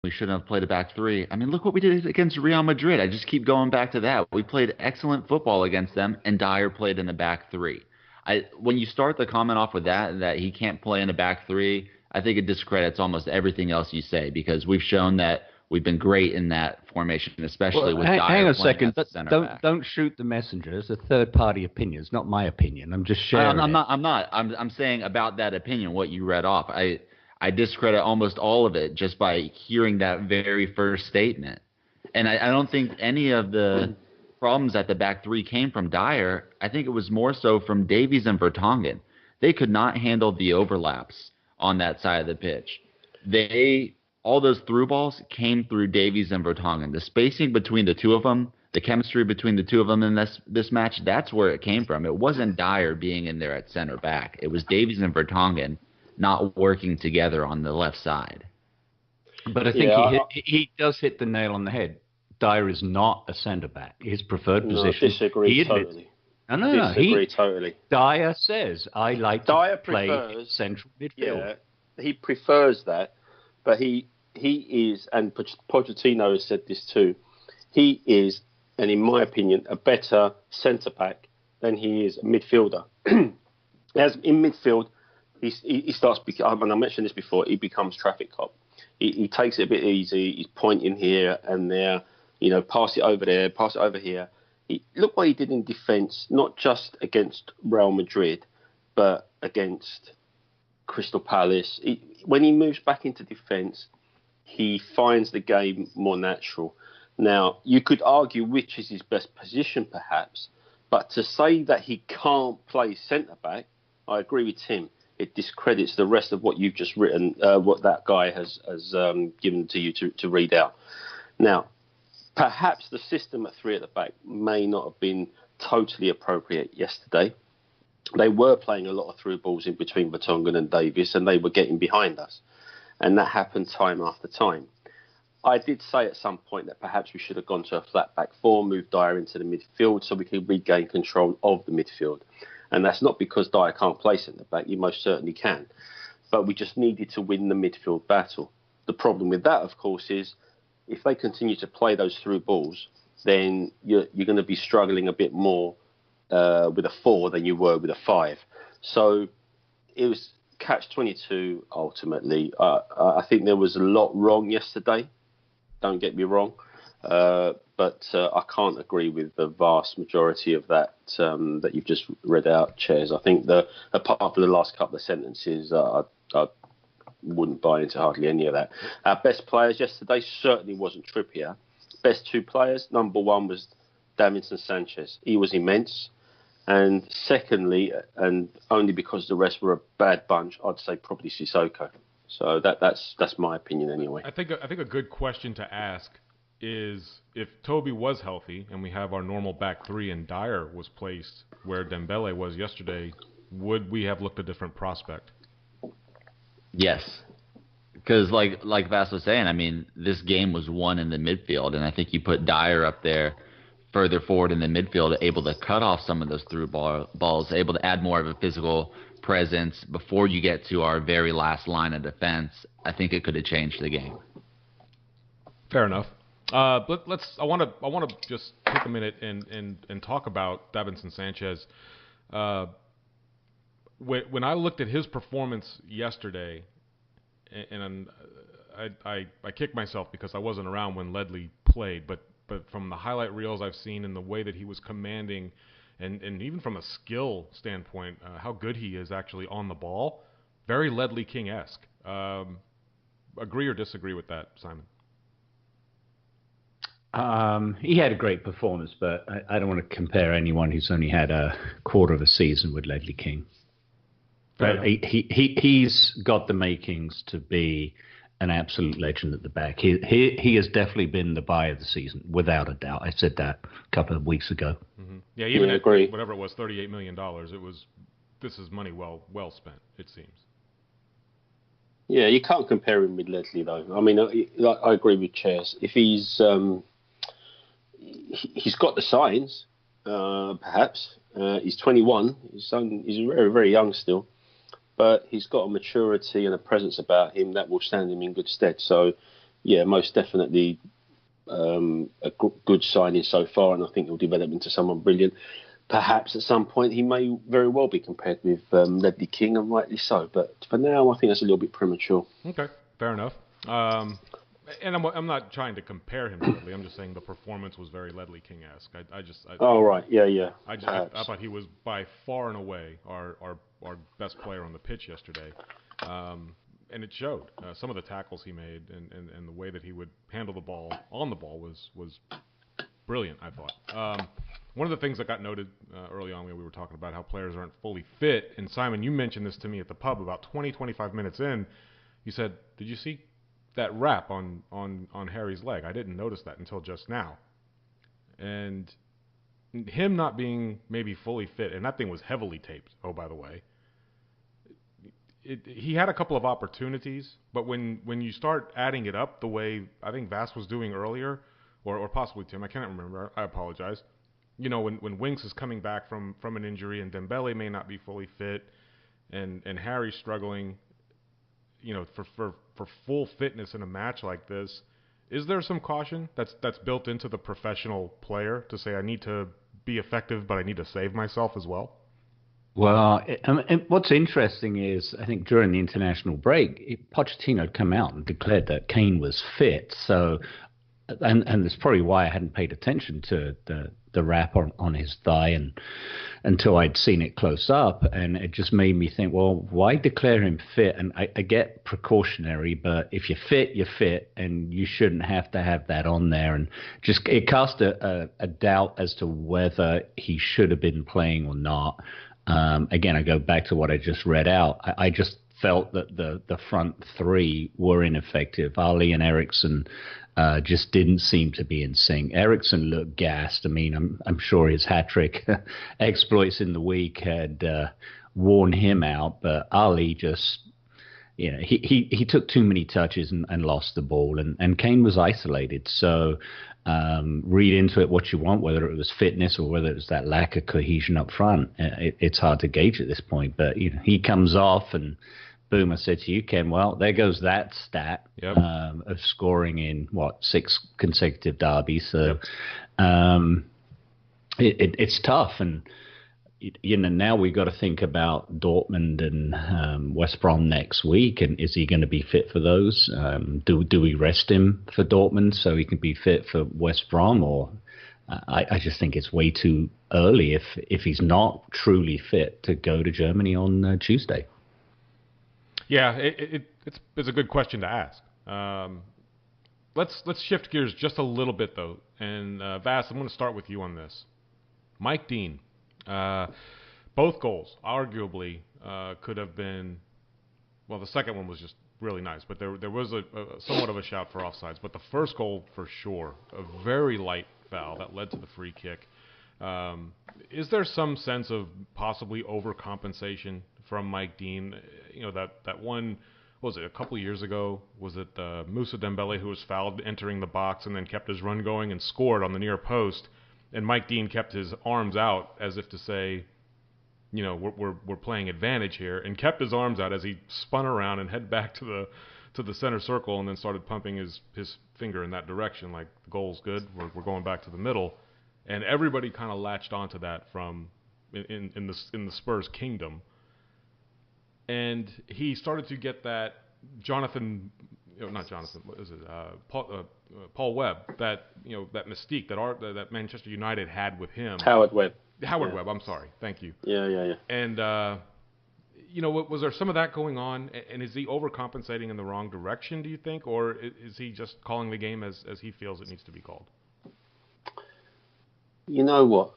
we shouldn't have played a back three. I mean, look what we did against Real Madrid. I just keep going back to that. We played excellent football against them, and Dyer played in the back three. When you start the comment off with that he can't play in a back three, I think it discredits almost everything else you say because we've shown that we've been great in that formation, especially Well, with hang Dyer on a playing second. as a center Don't back. don't shoot the messenger. It's a third party opinion. It's not my opinion. I'm just I'm, sharing I'm it. not. I'm not. I'm saying about that opinion, what you read off. I discredit almost all of it just by hearing that very first statement. And I don't think any of the problems at the back three came from Dyer. I think it was more so from Davies and Vertonghen. They could not handle the overlaps on that side of the pitch. They all those through balls came through Davies and Vertonghen. The spacing between the two of them, the chemistry between the two of them in this match, that's where it came from. It wasn't Dyer being in there at center back. It was Davies and Vertonghen not working together on the left side. But I think Yeah, he does hit the nail on the head. Dyer is not a centre back. His preferred no, position. disagree He admits. totally. No. Disagree totally. Dyer says I like Dyer to play prefers central midfield. Yeah, he prefers that, but he is, and Pochettino has said this too. He is, and in my opinion, a better centre back than he is a midfielder. As in midfield, he starts. And I mentioned this before. He becomes traffic cop. He takes it a bit easy. He's pointing here and there. Pass it over there, pass it over here. Look what he did in defence, not just against Real Madrid, but against Crystal Palace. When he moves back into defence, he finds the game more natural. Now, you could argue which is his best position, perhaps, but to say that he can't play centre-back, I agree with Tim. It discredits the rest of what you've just written, what that guy has given to you to read out. Now, perhaps the system at three at the back may not have been totally appropriate yesterday. They were playing a lot of through balls in between Vertonghen and Davies, and they were getting behind us. And that happened time after time. I did say at some point that perhaps we should have gone to a flat back four, moved Dyer into the midfield so we could regain control of the midfield. And that's not because Dyer can't play centre back. You most certainly can. But we just needed to win the midfield battle. The problem with that, of course, is if they continue to play those through balls, then you're going to be struggling a bit more with a 4 than you were with a 5. So it was catch-22 ultimately. I think there was a lot wrong yesterday. Don't get me wrong. But I can't agree with the vast majority of that that you've just read out, Chairs. I think apart from the last couple of sentences, I wouldn't buy into hardly any of that. Our best players yesterday certainly wasn't Trippier. Best two players, number one was Davinson Sanchez. He was immense. And secondly, and only because the rest were a bad bunch, I'd say probably Sissoko. So that's my opinion anyway. I think a good question to ask is if Toby was healthy and we have our normal back three and Dyer was placed where Dembele was yesterday, would we have looked a different prospect? Yes. Because like Vass was saying, I mean, this game was won in the midfield, and I think you put Dyer up there further forward in the midfield, able to cut off some of those through balls, able to add more of a physical presence before you get to our very last line of defense. I think it could have changed the game. Fair enough. Let's. I want to just take a minute and talk about Davinson Sanchez. When I looked at his performance yesterday, and I kicked myself because I wasn't around when Ledley played, but from the highlight reels I've seen and the way that he was commanding, and even from a skill standpoint, how good he is actually on the ball, very Ledley King-esque. Agree or disagree with that, Simon? He had a great performance, but I don't want to compare anyone who's only had a quarter of a season with Ledley King. But he's got the makings to be an absolute legend at the back. He has definitely been the buy of the season, without a doubt. I said that a couple of weeks ago. Mm-hmm. Yeah, even at agree. Whatever it was, $38 million, this is money well spent, it seems. Yeah, you can't compare him with Ledley, though. I mean, I agree with Chairs. If he's got the signs, perhaps. He's 21. He's very, very young still. But he's got a maturity and a presence about him that will stand him in good stead. So, yeah, most definitely good signing so far, and I think he'll develop into someone brilliant. Perhaps at some point he may very well be compared with Ledley King, and rightly so. But for now, I think that's a little bit premature. Okay, fair enough. And I'm not trying to compare him to Ledley. I'm just saying the performance was very Ledley King-esque. Oh right, yeah. I thought he was by far and away our best player on the pitch yesterday, and it showed. Some of the tackles he made and the way that he would handle the ball on the ball was brilliant, I thought. One of the things that got noted early on when we were talking about how players aren't fully fit, and Simon, you mentioned this to me at the pub about 25 minutes in. You said, "Did you see that wrap on Harry's leg? I didn't notice that until just now." And him not being maybe fully fit, and that thing was heavily taped, oh, by the way. He had a couple of opportunities, but when you start adding it up the way I think Vass was doing earlier, or possibly Tim, I can't remember, I apologize. You know, when Winks is coming back from an injury and Dembele may not be fully fit, and Harry's struggling, you know, for full fitness in a match like this, is there some caution that's built into the professional player to say I need to be effective, but I need to save myself as well? Well, what's interesting is I think during the international break, Pochettino had come out and declared that Kane was fit. So, and that's probably why I hadn't paid attention to the wrap on his thigh until I'd seen it close up, and it just made me think, well, why declare him fit? And I get precautionary, but if you're fit, you're fit, and you shouldn't have to have that on there. And just it cast a doubt as to whether he should have been playing or not. Again, I go back to what I just read out. I just felt that the front three were ineffective. Ali and Eriksen just didn't seem to be in sync. Eriksen looked gassed. I mean, I'm sure his hat-trick exploits in the week had worn him out, but Ali just, you know, he took too many touches and lost the ball, and Kane was isolated. So read into it what you want, whether it was fitness or whether it was that lack of cohesion up front. It's hard to gauge at this point, but you know, he comes off and boom, I said to you, Ken, well, there goes that stat of scoring in, 6 consecutive derbies. So it's tough. And, you know, now we've got to think about Dortmund and West Brom next week. And is he going to be fit for those? Do we rest him for Dortmund so he can be fit for West Brom? Or I just think it's way too early if he's not truly fit to go to Germany on Tuesday. Yeah, it's a good question to ask. Let's shift gears just a little bit though, and Vass, I'm going to start with you on this. Mike Dean, both goals arguably could have been. Well, the second one was just really nice, but there was a somewhat of a shout for offsides. But the first goal for sure, a very light foul that led to the free kick. Is there some sense of possibly overcompensation from Mike Dean? You know, that one, what was it, a couple of years ago? Was it Moussa Dembele who was fouled entering the box and then kept his run going and scored on the near post? And Mike Dean kept his arms out as if to say, you know, we're playing advantage here, and kept his arms out as he spun around and headed back to the center circle, and then started pumping his finger in that direction, like the goal's good, we're going back to the middle. And everybody kind of latched onto that from in the Spurs kingdom. And he started to get that Paul Webb, that, you know, that mystique that Manchester United had with him. Howard Webb, I'm sorry. Thank you. Yeah. And you know, was there some of that going on? And is he overcompensating in the wrong direction, do you think, or is he just calling the game as he feels it needs to be called? You know what?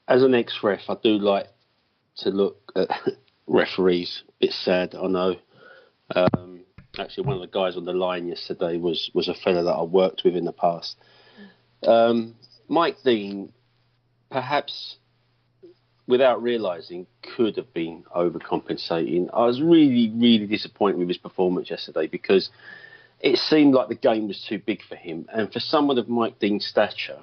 As an ex-ref, I do like to look at referees. It's sad, I know. Actually, one of the guys on the line yesterday was a fella that I worked with in the past. Mike Dean, perhaps without realising, could have been overcompensating. I was really, really disappointed with his performance yesterday because it seemed like the game was too big for him. And for someone of Mike Dean's stature,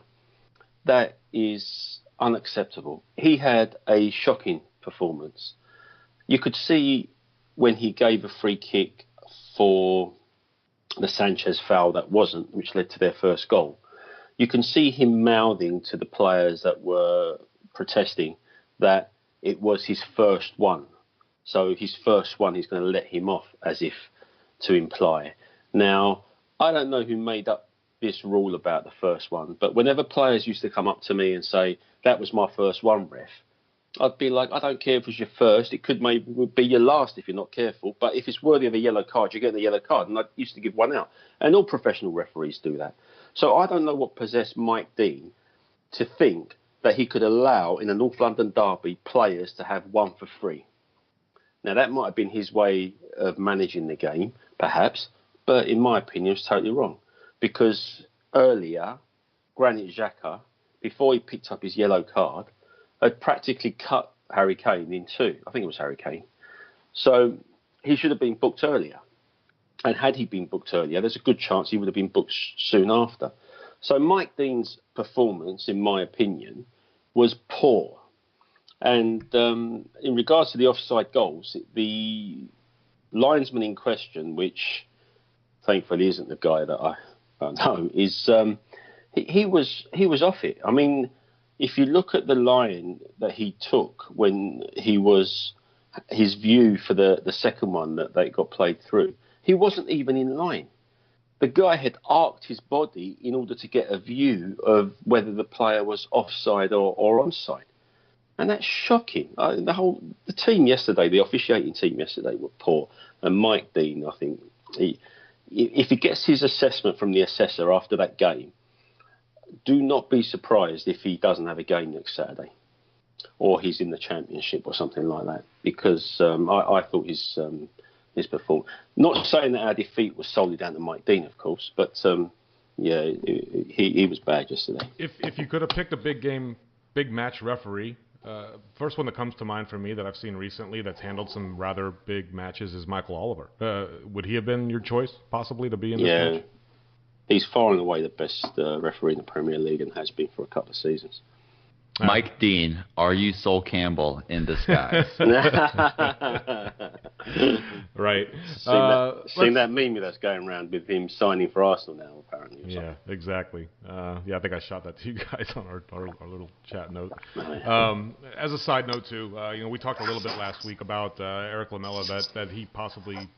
that is unacceptable. He had a shocking performance. You could see when he gave a free kick for the Sanchez foul that wasn't, which led to their first goal. You can see him mouthing to the players that were protesting that it was his first one. So his first one, he's going to let him off, as if to imply. Now, I don't know who made up this rule about the first one, but whenever players used to come up to me and say, that was my first one, ref, I'd be like, I don't care if it was your first. It could maybe be your last if you're not careful. But if it's worthy of a yellow card, you're getting a yellow card. And I used to give one out. And all professional referees do that. So I don't know what possessed Mike Dean to think that he could allow in a North London derby players to have one for free. Now, that might have been his way of managing the game, perhaps. But in my opinion, it's totally wrong. Because earlier, Granit Xhaka, before he picked up his yellow card, had practically cut Harry Kane in two. I think it was Harry Kane. So he should have been booked earlier. And had he been booked earlier, there's a good chance he would have been booked soon after. So Mike Dean's performance, in my opinion, was poor. And in regards to the offside goals, the linesman in question, which thankfully isn't the guy that I know, is he was off it. I mean, if you look at the line that he took when he was his view for the second one that they got played through, he wasn't even in line. The guy had arced his body in order to get a view of whether the player was offside or onside. And that's shocking. The team yesterday, the officiating team yesterday were poor. And Mike Dean, I think, if he gets his assessment from the assessor after that game, do not be surprised if he doesn't have a game next Saturday, or he's in the Championship or something like that. Because I thought his performance. Not saying that our defeat was solely down to Mike Dean, of course, but yeah, he was bad yesterday. If you could have picked a big match referee, first one that comes to mind for me that I've seen recently that's handled some rather big matches is Michael Oliver. Would he have been your choice, possibly, to be in this match? He's far and away the best referee in the Premier League and has been for a couple of seasons. Mike Dean, are you Sol Campbell in disguise? Right. Seen that meme that's going around with him signing for Arsenal now, apparently. Yeah, exactly. I think I shot that to you guys on our little chat note. As a side note, too, we talked a little bit last week about Eric Lamela, that he possibly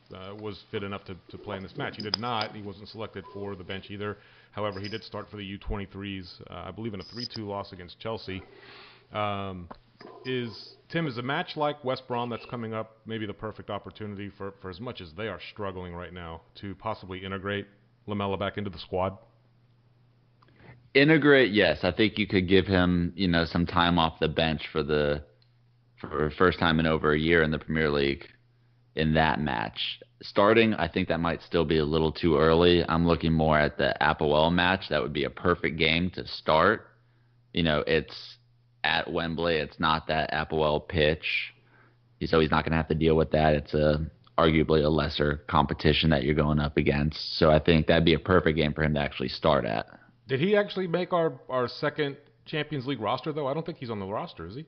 was fit enough to play in this match. He did not. He wasn't selected for the bench either. However, he did start for the U23s, I believe, in a 3-2 loss against Chelsea. Is a match like West Brom that's coming up maybe the perfect opportunity for as much as they are struggling right now to possibly integrate Lamela back into the squad? Integrate, yes. I think you could give him, some time off the bench for first time in over a year in the Premier League in that match. Starting, I think that might still be a little too early. I'm looking more at the Apoel match. That would be a perfect game to start. It's at Wembley. It's not that Apoel pitch, so he's not going to have to deal with that. It's arguably a lesser competition that you're going up against. So I think that'd be a perfect game for him to actually start at. Did he actually make our second Champions League roster, though? I don't think he's on the roster, is he?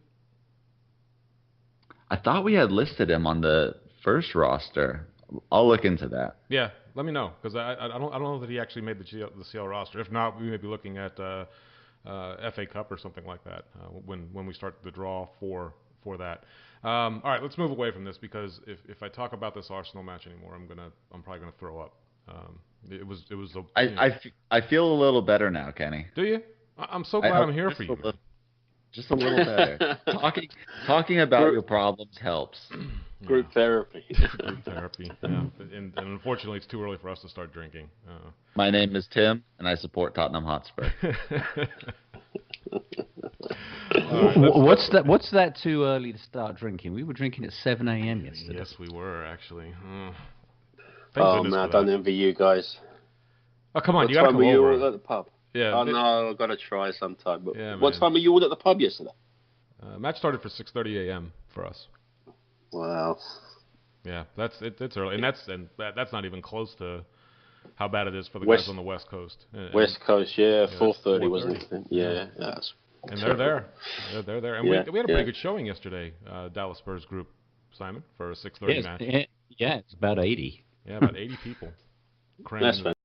I thought we had listed him on the first roster. I'll look into that. Yeah, let me know, because I don't know that he actually made the CL roster. If not, we may be looking at FA Cup or something like that when we start the draw for that. All right, let's move away from this, because if I talk about this Arsenal match anymore, I'm probably gonna throw up. I feel a little better now, Kenny. Do you? I'm so glad I'm here for you. Just a little better. Talking about your problems helps. Group therapy. Group therapy. Yeah. And unfortunately, it's too early for us to start drinking. My name is Tim, and I support Tottenham Hotspur. What's that too early to start drinking? We were drinking at 7 a.m. yesterday. Yes, we were, actually. Oh, man, I don't envy you guys. Oh, come on, what you got to come over. What time were you all at the pub? Yeah. Oh, no, I've got to try sometime. But yeah, what time were you all at the pub yesterday? Match started for 6:30 a.m. for us. Wow. Yeah, it's early, and that's not even close to how bad it is for the guys on the West Coast. West Coast, yeah, 4:30 wasn't it? Yeah. And they're there. They're there. And we had a pretty good showing yesterday, Dallas Spurs group, Simon, for a 6:30 match. Yeah, it's about 80. Yeah, about 80 people. cram That's into fine.